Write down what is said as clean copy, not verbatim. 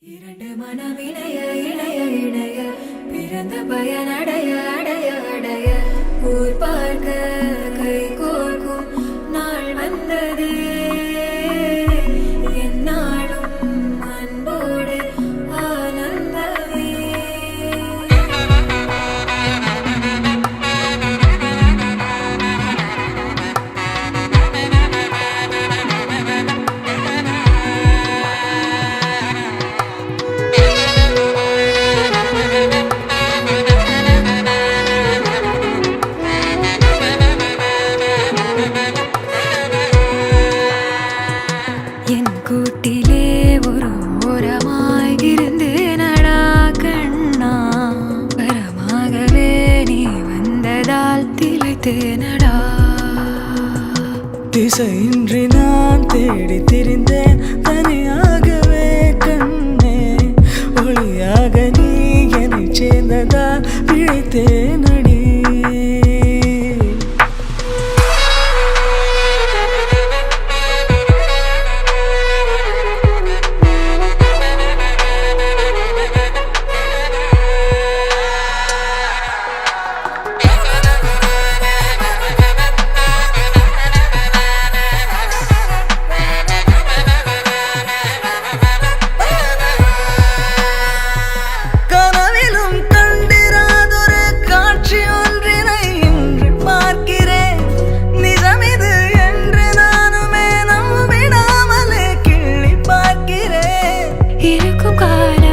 இரண்டு மனம் இணைய இணைய இணைய பிறந்த பயன் அடைய அடைய அடைய ஊர் பார்க்க கை கோர்க்கும் நாள் வந்ததே என்னாலும் அன்போடு ஆனந்தமே. என் கூட்டிலே ஒரு ஓரமாய் இருந்தேனடா கண்ணா, வரமாகவே நீ வந்ததால் திளைத்தேனடா. திசையின்றி நான் தேடி திரிந்தேன் தனியாகவே கண்ணே, ஒளியாக நீ என்னை சேர்ந்ததால் பிழைத்தேனடி. கனவிலும் கண்டிராதொரு காட்சி ஒன்றினை இன்று பார்க்கிறேன். நிஜமிது என்று நானுமே நம்பிடாமலே கிள்ளி பார்க்கிறேன். இருக்கும் கால